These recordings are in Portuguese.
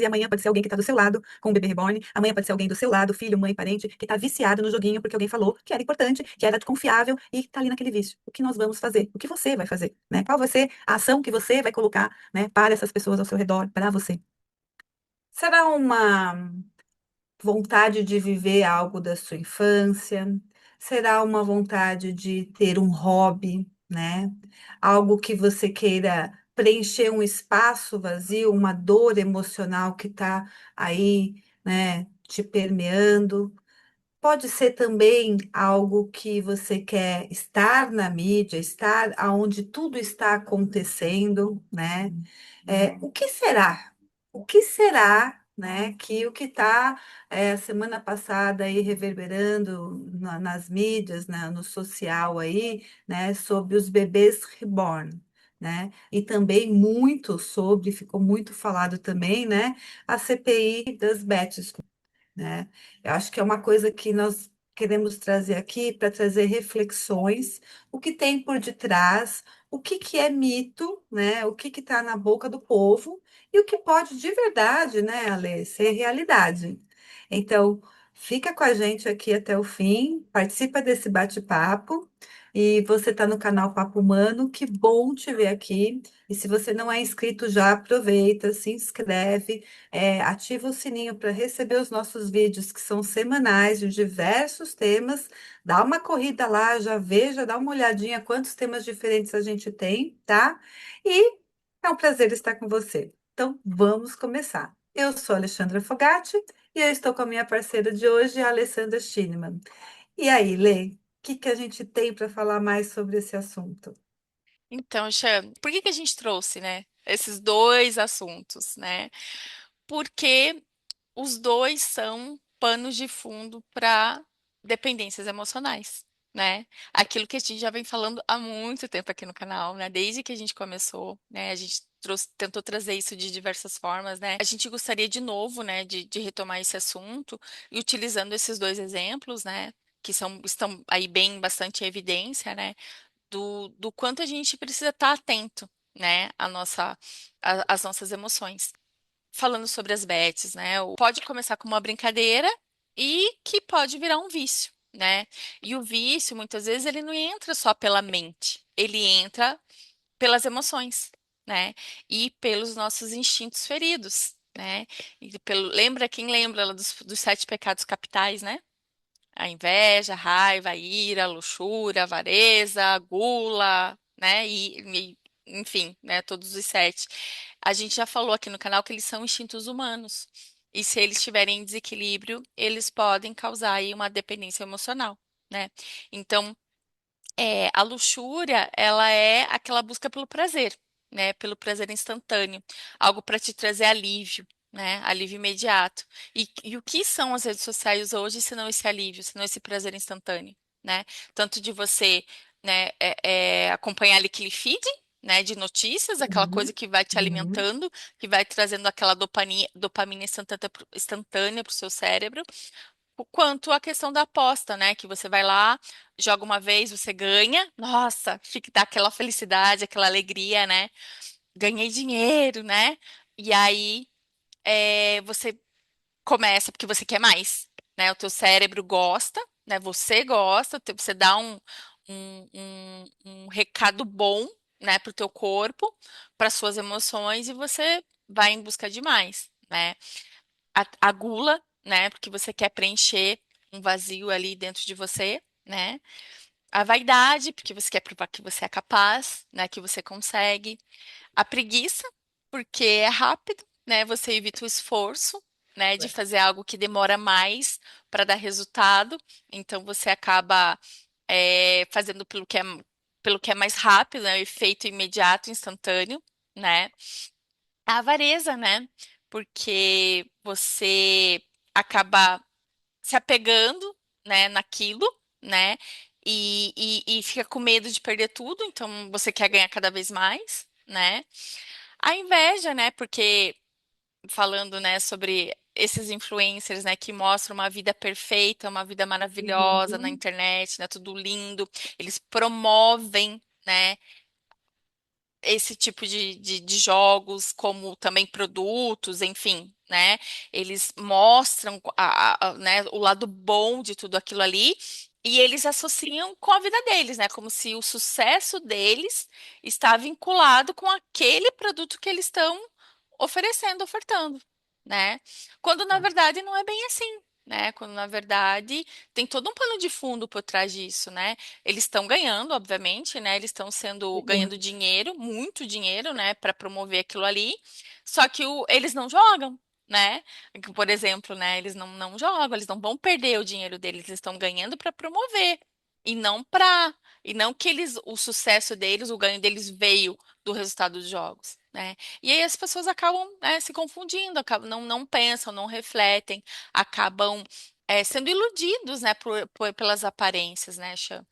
E amanhã pode ser alguém que está do seu lado com o bebê reborn, amanhã pode ser alguém do seu lado, filho, mãe, parente, que está viciado no joguinho porque alguém falou que era importante, que era confiável e está ali naquele vício. O que nós vamos fazer? O que você vai fazer, né? Qual vai ser a ação que você vai colocar, né, para essas pessoas ao seu redor, para você? Será uma vontade de viver algo da sua infância? Será uma vontade de ter um hobby, né? Algo que você queira preencher um espaço vazio, uma dor emocional que está aí, né, te permeando. Pode ser também algo que você quer estar na mídia, estar aonde tudo está acontecendo, né? O que será? O que será, né, que o que está semana passada aí reverberando nas mídias, no social aí, né, sobre os bebês reborn, né? E também muito sobre, ficou muito falado também, né, a CPI das Bets, né? Eu acho que é uma coisa que nós queremos trazer aqui para trazer reflexões, o que tem por detrás, o que que é mito, né? O que que está na boca do povo e o que pode de verdade, né, Ale, ser realidade. Então, fica com a gente aqui até o fim, participa desse bate-papo. E você está no canal Papo Humano, que bom te ver aqui. E se você não é inscrito já, aproveita, se inscreve, ativa o sininho para receber os nossos vídeos que são semanais de diversos temas. Dá uma corrida lá, já veja, dá uma olhadinha quantos temas diferentes a gente tem, tá? E é um prazer estar com você. Então, vamos começar. Eu sou a Alexandra Fogatti e eu estou com a minha parceira de hoje, a Alessandra Schinemann. E aí, Lê, o que que a gente tem para falar mais sobre esse assunto? Então, Xan, por que que a gente trouxe, né, esses dois assuntos, né? Porque os dois são panos de fundo para dependências emocionais, né? Aquilo que a gente já vem falando há muito tempo aqui no canal, né? Desde que a gente começou, né? A gente tentou trazer isso de diversas formas, né? A gente gostaria de novo, né, de retomar esse assunto e utilizando esses dois exemplos, né? Estão aí bem bastante em evidência, né? Do quanto a gente precisa estar atento, né, às nossas emoções. Falando sobre as bets, né, pode começar com uma brincadeira e que pode virar um vício, né? E o vício, muitas vezes, ele não entra só pela mente, ele entra pelas emoções, né? E pelos nossos instintos feridos, né? Quem lembra lá dos sete pecados capitais, né? A inveja, a raiva, a ira, a luxúria, a avareza, a gula, né? Enfim, né? Todos os sete. A gente já falou aqui no canal que eles são instintos humanos. E se eles estiverem em desequilíbrio, eles podem causar aí uma dependência emocional, né? Então, a luxúria, ela é aquela busca pelo prazer, né? Pelo prazer instantâneo, algo para te trazer alívio, né? Alívio imediato. E o que são as redes sociais hoje, se não esse alívio, se não esse prazer instantâneo, né? Tanto de você, né, acompanhar ali aquele feed, né, de notícias, aquela coisa Uhum, que vai te uhum. alimentando, que vai trazendo aquela dopamina instantânea para o seu cérebro, o quanto a questão da aposta, né? Que você vai lá, joga uma vez, você ganha, nossa, fica dá aquela felicidade, aquela alegria, né? Ganhei dinheiro, né? E aí você começa porque você quer mais, né? O teu cérebro gosta, né? Você gosta, você dá um recado bom, né, para o teu corpo, para suas emoções e você vai em busca de mais, né? A gula, né? Porque você quer preencher um vazio ali dentro de você, né? A vaidade, porque você quer provar que você é capaz, né? Que você consegue. A preguiça, porque é rápido, né? Você evita o esforço, né? De fazer algo que demora mais para dar resultado. Então você acaba fazendo pelo que é mais rápido, né? O efeito imediato, instantâneo, né? A avareza, né? Porque você acaba se apegando, né, naquilo, né? E fica com medo de perder tudo, então você quer ganhar cada vez mais, né? A inveja, né? Porque falando, né, sobre esses influencers, né, que mostram uma vida perfeita, uma vida maravilhosa na Uhum. internet, né, tudo lindo, eles promovem, né, esse tipo de jogos, como também produtos, enfim, né? Eles mostram né, o lado bom de tudo aquilo ali e eles associam com a vida deles, né? Como se o sucesso deles está vinculado com aquele produto que eles estão oferecendo, ofertando, né? Quando na verdade não é bem assim. Né? Quando na verdade tem todo um pano de fundo por trás disso, né? Eles estão ganhando, obviamente, né? Eles estão sendo E ganhando muito. dinheiro, muito dinheiro, né, para promover aquilo ali. Só que eles não jogam, né? Por exemplo, né, eles não jogam, eles não vão perder o dinheiro deles, eles estão ganhando para promover e não para e não que eles o sucesso deles, o ganho deles veio do resultado dos jogos. Né? E aí as pessoas acabam, né, se confundindo, acabam, não pensam, não refletem, acabam sendo iludidos, né, pelas aparências, né, Chan?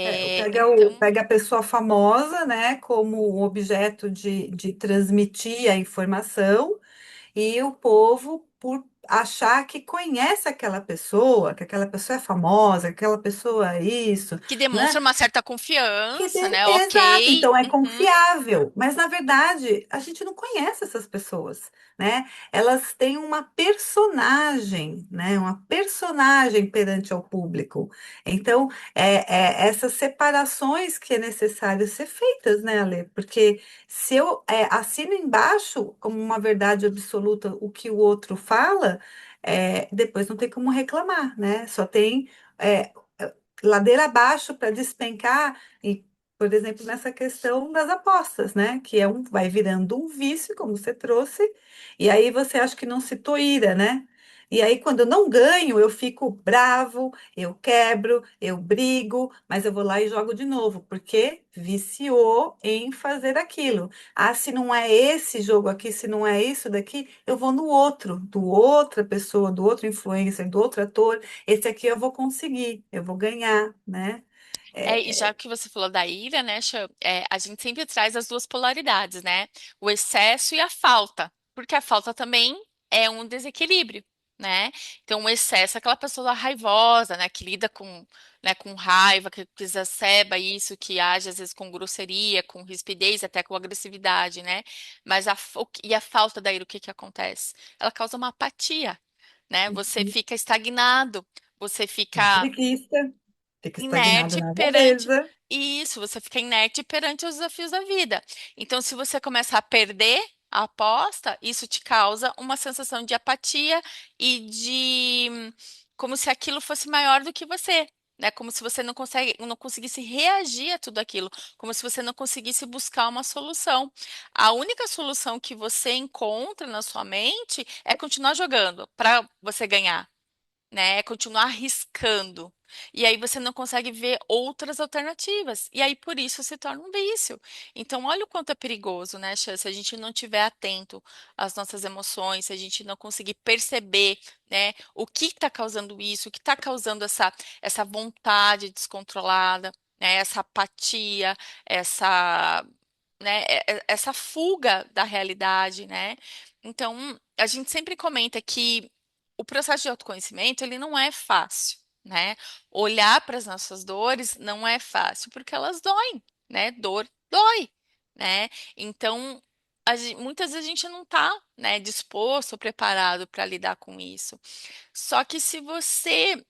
Então, Pega a pessoa famosa, né, como um objeto de transmitir a informação, e o povo, por achar que conhece aquela pessoa, que aquela pessoa é famosa, que aquela pessoa é isso, que né? demonstra uma certa confiança, né? Exato, Ok. então é Uhum. confiável, mas na verdade a gente não conhece essas pessoas, né? Elas têm uma personagem, né? Uma personagem perante ao público. Então, essas separações que é necessário ser feitas, né, Ale? Porque se eu assino embaixo como uma verdade absoluta o que o outro fala, depois não tem como reclamar, né? Só tem é, ladeira abaixo para despencar e, por exemplo, nessa questão das apostas, né? Que vai virando um vício, como você trouxe, e aí você acha que não se toira, né? E aí, quando eu não ganho, eu fico bravo, eu quebro, eu brigo, mas eu vou lá e jogo de novo, porque viciou em fazer aquilo. Ah, se não é esse jogo aqui, se não é isso daqui, eu vou no outro, do outra pessoa, do outro influencer, do outro ator. Esse aqui eu vou conseguir, eu vou ganhar, né? E já que você falou da ira, né, Chan, a gente sempre traz as duas polaridades, né? O excesso e a falta, porque a falta também é um desequilíbrio, né? Então, o excesso é aquela pessoa raivosa, né, que lida né, com raiva, que exacerba isso, que age às vezes com grosseria, com rispidez, até com agressividade, né? Mas e a falta da ira, o que que acontece? Ela causa uma apatia, né? Você fica estagnado, você Uma fica preguiça, fica estagnado inerte na perante beleza. isso, você fica inerte perante os desafios da vida. Então, se você começar a perder a aposta, isso te causa uma sensação de apatia e de como se aquilo fosse maior do que você. Né, como se você não conseguisse reagir a tudo aquilo, como se você não conseguisse buscar uma solução. A única solução que você encontra na sua mente é continuar jogando para você ganhar, né? É continuar arriscando. E aí você não consegue ver outras alternativas. E aí por isso se torna um vício. Então, olha o quanto é perigoso, né, Xan? Se a gente não estiver atento às nossas emoções, se a gente não conseguir perceber, né, o que está causando isso, o que está causando essa vontade descontrolada, né, essa apatia, essa, né, essa fuga da realidade, né? Então, a gente sempre comenta que o processo de autoconhecimento, ele não é fácil, né? Olhar para as nossas dores não é fácil, porque elas doem, né? Dor dói, né? Então, muitas vezes a gente não está, né, disposto ou preparado para lidar com isso. Só que se você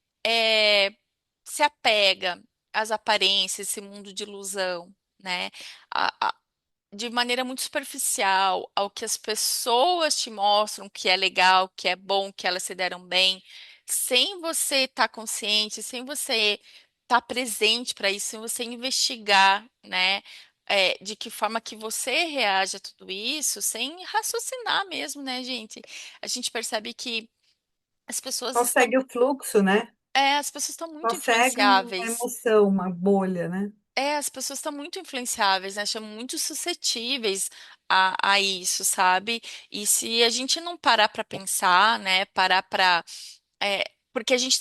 se apega às aparências, esse mundo de ilusão, né? De maneira muito superficial ao que as pessoas te mostram que é legal, que é bom, que elas se deram bem, sem você estar consciente, sem você estar presente para isso, sem você investigar, né? De que forma que você reage a tudo isso, sem raciocinar mesmo, né, gente? A gente percebe que as pessoas Só estão, segue o fluxo, né? as pessoas estão Só muito segue uma influenciáveis. emoção, uma bolha, né? As pessoas estão muito influenciáveis, né? São muito suscetíveis a isso, sabe? E se a gente não parar para pensar, né? Parar para. Porque a gente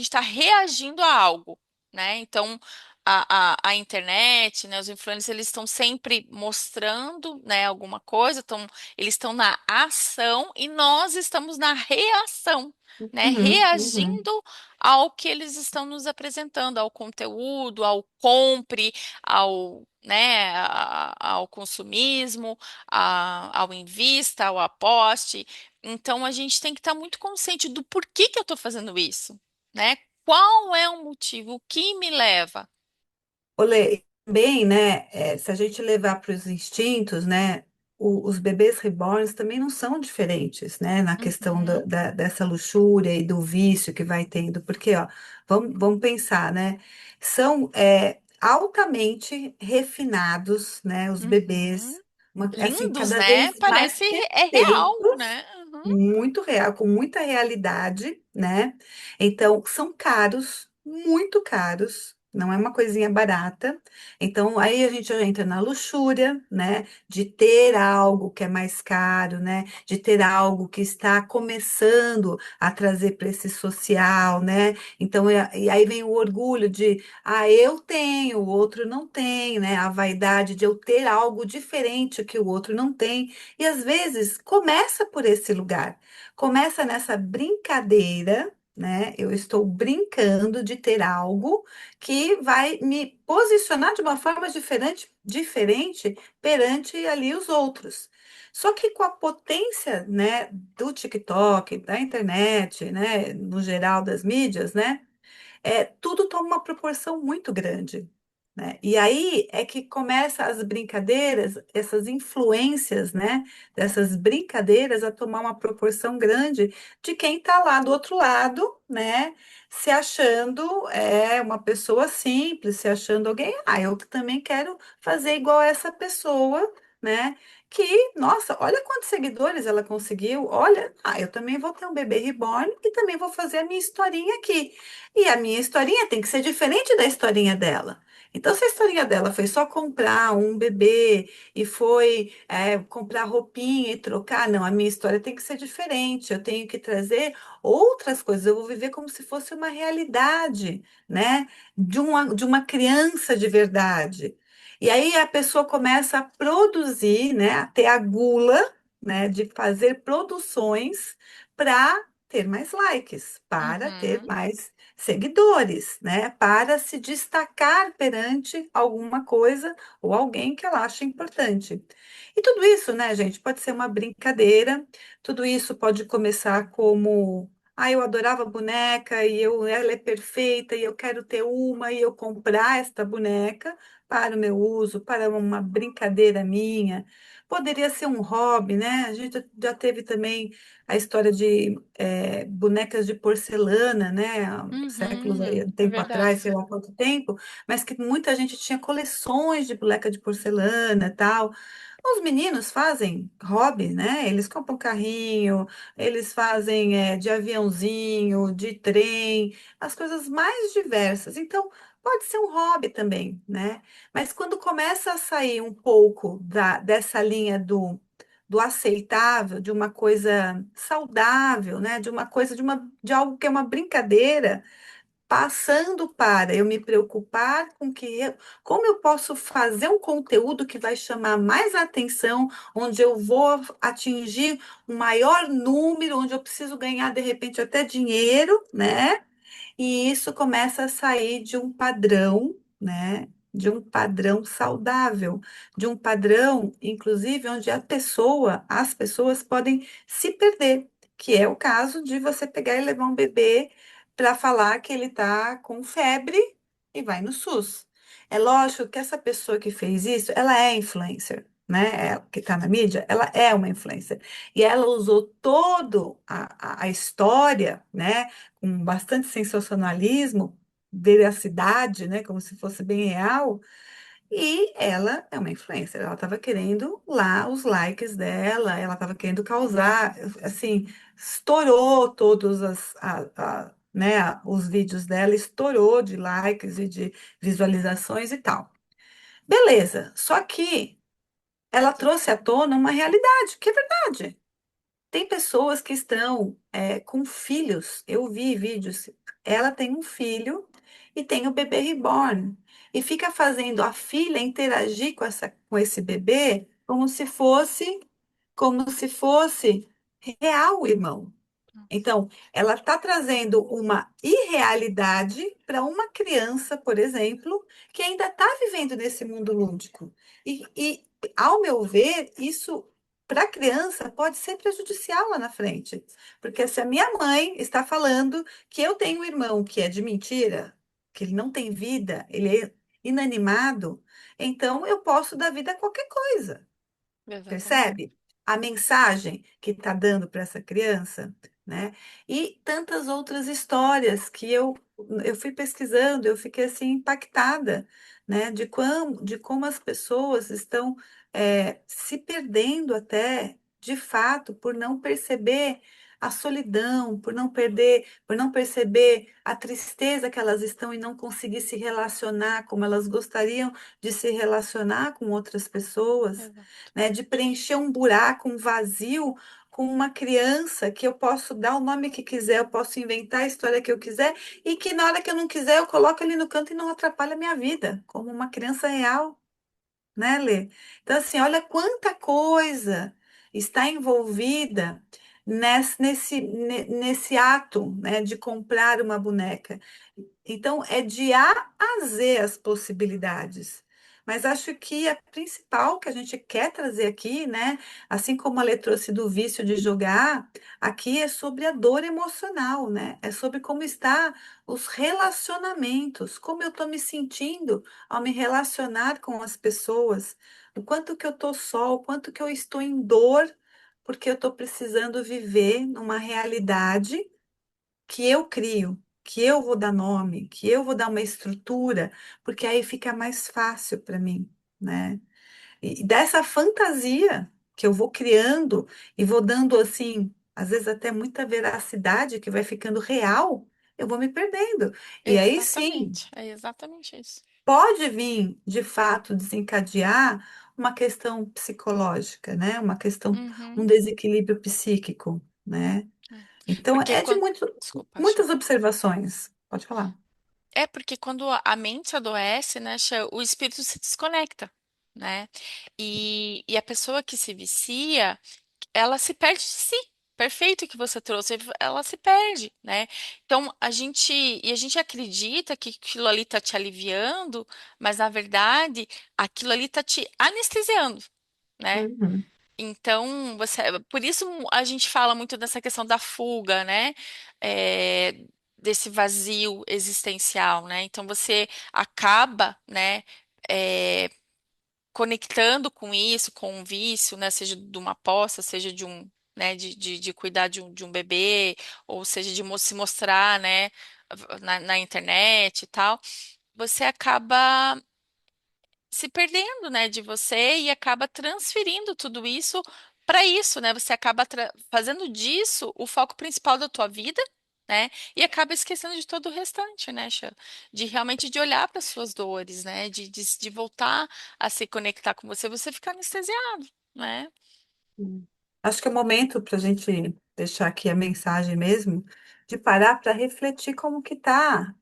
está reagindo a algo, né? Então, a internet, né, os influencers, eles estão sempre mostrando, né, alguma coisa, eles estão na ação e nós estamos na reação, né, Uhum, uhum. reagindo ao que eles estão nos apresentando, ao conteúdo, ao compre, né, ao consumismo, ao invista, ao aposte. Então, a gente tem que estar muito consciente do porquê que eu estou fazendo isso, né? Qual é o motivo? O que me leva? Olê, também, né, se a gente levar para os instintos, né, os bebês reborns também não são diferentes, né, na questão Uhum, dessa luxúria e do vício que vai tendo, porque, ó, vamos pensar, né, são altamente refinados, né, os uhum. bebês, assim, Lindos, cada né? vez mais Parece é real, perfeitos, né? Uhum, muito real, com muita realidade, né? Então, são caros, muito caros, não é uma coisinha barata. Então, aí a gente já entra na luxúria, né? De ter algo que é mais caro, né? De ter algo que está começando a trazer para esse social, né? Então, e aí vem o orgulho de, eu tenho, o outro não tem, né? A vaidade de eu ter algo diferente que o outro não tem. E às vezes começa por esse lugar, começa nessa brincadeira, né? Eu estou brincando de ter algo que vai me posicionar de uma forma diferente perante ali os outros. Só que com a potência, né, do TikTok, da internet, né, no geral das mídias, né? Tudo toma uma proporção muito grande, né? E aí é que começa as brincadeiras, essas influências, né? Dessas brincadeiras a tomar uma proporção grande de quem está lá do outro lado, né? Se achando uma pessoa simples, se achando alguém, eu também quero fazer igual a essa pessoa, né? Que, nossa, olha quantos seguidores ela conseguiu, olha, eu também vou ter um bebê reborn e também vou fazer a minha historinha aqui. E a minha historinha tem que ser diferente da historinha dela. Então, se a historinha dela foi só comprar um bebê e foi comprar roupinha e trocar, não, a minha história tem que ser diferente. Eu tenho que trazer outras coisas. Eu vou viver como se fosse uma realidade, né? De uma criança de verdade. E aí a pessoa começa a produzir, né? A ter a gula, né? De fazer produções para ter mais likes, para ter uhum, mais seguidores, né? Para se destacar perante alguma coisa ou alguém que ela acha importante. E tudo isso, né, gente, pode ser uma brincadeira, tudo isso pode começar como. Eu adorava boneca e ela é perfeita e eu quero ter uma e eu comprar esta boneca para o meu uso, para uma brincadeira minha. Poderia ser um hobby, né? A gente já teve também a história de bonecas de porcelana, né? Há séculos, aí, um é tempo atrás, sei verdade. lá quanto tempo, mas que muita gente tinha coleções de boneca de porcelana, tal. Os meninos fazem hobby, né? Eles compram carrinho, eles fazem de aviãozinho, de trem, as coisas mais diversas. Então, pode ser um hobby também, né? Mas quando começa a sair um pouco dessa linha do aceitável, de uma coisa saudável, né? De uma coisa, de algo que é uma brincadeira, passando para eu me preocupar com como eu posso fazer um conteúdo que vai chamar mais atenção, onde eu vou atingir um maior número, onde eu preciso ganhar de repente até dinheiro, né? E isso começa a sair de um padrão, né? De um padrão saudável, de um padrão, inclusive, onde as pessoas podem se perder, que é o caso de você pegar e levar um bebê para falar que ele está com febre e vai no SUS. É lógico que essa pessoa que fez isso, ela é influencer, né? Que está na mídia, ela é uma influencer. E ela usou todo a história, né? Com bastante sensacionalismo, veracidade, né, como se fosse bem real, e ela é uma influencer, ela estava querendo lá os likes dela, ela estava querendo causar, assim, estourou todos né, os vídeos dela, estourou de likes e de visualizações e tal. Beleza, só que ela trouxe à tona uma realidade, que é verdade. Tem pessoas que estão com filhos. Eu vi vídeos. Ela tem um filho e tem o bebê reborn. E fica fazendo a filha interagir com esse bebê como se fosse real o irmão. Então, ela está trazendo uma irrealidade para uma criança, por exemplo, que ainda está vivendo nesse mundo lúdico. Ao meu ver, isso para a criança pode ser prejudicial lá na frente. Porque se a minha mãe está falando que eu tenho um irmão que é de mentira, que ele não tem vida, ele é inanimado, então eu posso dar vida a qualquer coisa. Exatamente. Percebe a mensagem que está dando para essa criança, né? E tantas outras histórias que eu fui pesquisando, eu fiquei assim impactada, né? De como as pessoas estão se perdendo até, de fato, por não perceber a solidão, por não perceber a tristeza que elas estão e não conseguir se relacionar como elas gostariam de se relacionar com outras pessoas, Exato. né, de preencher um buraco, um vazio com uma criança que eu posso dar o nome que quiser, eu posso inventar a história que eu quiser e que na hora que eu não quiser eu coloco ali no canto e não atrapalha a minha vida, como uma criança real, né, Lê? Então, assim, olha quanta coisa está envolvida nesse ato, né, de comprar uma boneca. Então, é de A a Z as possibilidades. Mas acho que a principal que a gente quer trazer aqui, né, assim como a Lê trouxe do vício de jogar, aqui é sobre a dor emocional, né? É sobre como está os relacionamentos, como eu estou me sentindo ao me relacionar com as pessoas, o quanto que eu estou só, o quanto que eu estou em dor, porque eu estou precisando viver numa realidade que eu crio, que eu vou dar nome, que eu vou dar uma estrutura, porque aí fica mais fácil para mim, né? E dessa fantasia que eu vou criando e vou dando assim, às vezes até muita veracidade, que vai ficando real, eu vou me perdendo. E aí sim, Exatamente. É exatamente isso. pode vir, de fato, desencadear uma questão psicológica, né? Uma questão, um Uhum. desequilíbrio psíquico, né? Então, Porque é de quando. Desculpa, Xê. muitas observações. Pode falar. É porque quando a mente adoece, né, Xê, o espírito se desconecta, né? E a pessoa que se vicia, ela se perde de si. Perfeito o que você trouxe, ela se perde, né? Então a gente acredita que aquilo ali tá te aliviando, mas na verdade aquilo ali tá te anestesiando, né? Uhum. Então, por isso a gente fala muito dessa questão da fuga, né? É, desse vazio existencial, né? Então você acaba, né? é, conectando com isso, com um vício, né? Seja de uma aposta, seja de um, né? De cuidar de um bebê, ou seja, de se mostrar, né? Na internet e tal. Você acaba se perdendo, né, de você e acaba transferindo tudo isso para isso, né? Você acaba fazendo disso o foco principal da tua vida, né? E acaba esquecendo de todo o restante, né, Xan? De realmente de olhar para suas dores, né? De voltar a se conectar com você, você fica anestesiado, né? Hum. Acho que é o momento para a gente deixar aqui a mensagem mesmo, de parar para refletir como que está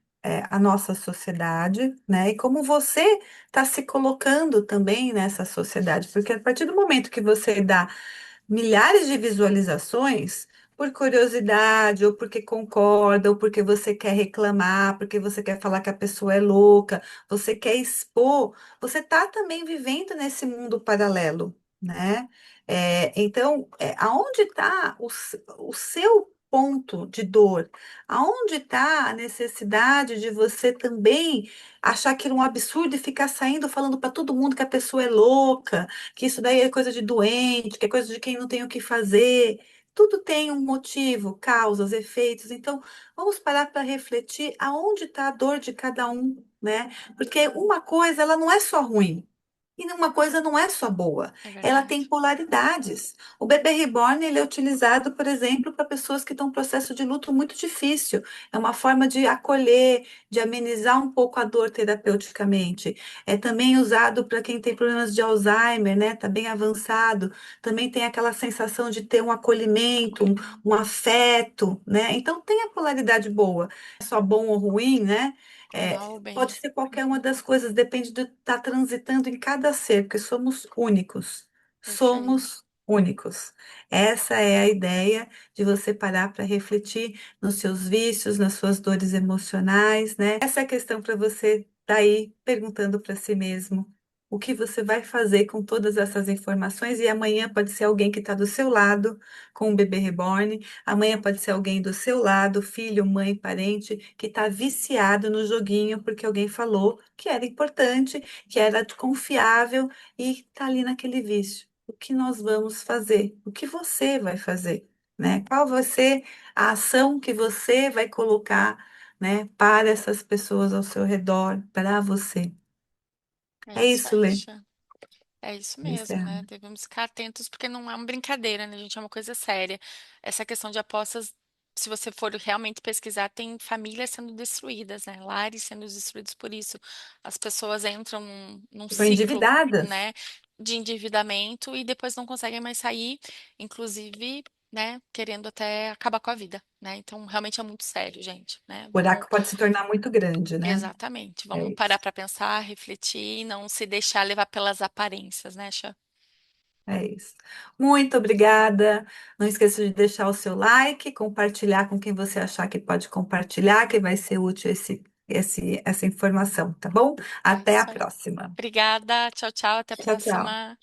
a nossa sociedade, né? E como você está se colocando também nessa sociedade. Porque a partir do momento que você dá milhares de visualizações, por curiosidade, ou porque concorda, ou porque você quer reclamar, porque você quer falar que a pessoa é louca, você quer expor, você está também vivendo nesse mundo paralelo, né? Então, aonde está o seu ponto de dor? Aonde está a necessidade de você também achar aquilo um absurdo e ficar saindo falando para todo mundo que a pessoa é louca? Que isso daí é coisa de doente, que é coisa de quem não tem o que fazer. Tudo tem um motivo, causas, efeitos. Então, vamos parar para refletir aonde está a dor de cada um, né? Porque uma coisa, ela não é só ruim. E uma coisa não é só boa, É ela tem verdade. polaridades. O bebê reborn, ele é utilizado, por exemplo, para pessoas que estão em um processo de luto muito difícil. É uma forma de acolher, de amenizar um pouco a dor terapeuticamente. É também usado para quem tem problemas de Alzheimer, né? Está bem avançado. Também tem aquela sensação de ter um acolhimento, Acolhimento. um afeto, né? Então tem a polaridade boa. É só bom ou ruim, né? Pro mal ou Pode bem. ser qualquer uma Uhum. das coisas, depende de estar transitando em cada ser, porque somos únicos. Perfeito. Somos únicos. Essa é a ideia de você parar para refletir nos seus vícios, nas suas dores emocionais, né? Essa é a questão para você estar aí perguntando para si mesmo. O que você vai fazer com todas essas informações? E amanhã pode ser alguém que está do seu lado, com um bebê reborn. Amanhã pode ser alguém do seu lado, filho, mãe, parente, que está viciado no joguinho porque alguém falou que era importante, que era confiável e está ali naquele vício. O que nós vamos fazer? O que você vai fazer? Né? Qual vai ser a ação que você vai colocar, né, para essas pessoas ao seu redor, para você? É É isso isso, aí, Lê. Xan. É isso mesmo, né? Encerrando. Devemos ficar atentos porque não é uma brincadeira, né, gente? É uma coisa séria. Essa questão de apostas, se você for realmente pesquisar, tem famílias sendo destruídas, né? Lares sendo destruídos por isso. As pessoas entram num Ficam ciclo, endividadas. né, de endividamento e depois não conseguem mais sair, inclusive, né, querendo até acabar com a vida, né? Então, realmente é muito sério, gente, né? O Vamos. buraco pode se tornar muito grande, né? Exatamente. É Vamos parar isso. para pensar, refletir e não se deixar levar pelas aparências, né, Xan? É isso. Muito obrigada. Não esqueça de deixar o seu like, compartilhar com quem você achar que pode compartilhar, que vai ser útil essa informação, tá bom? É Até a isso aí. próxima. Obrigada. Tchau, tchau. Até a Tchau, tchau. próxima.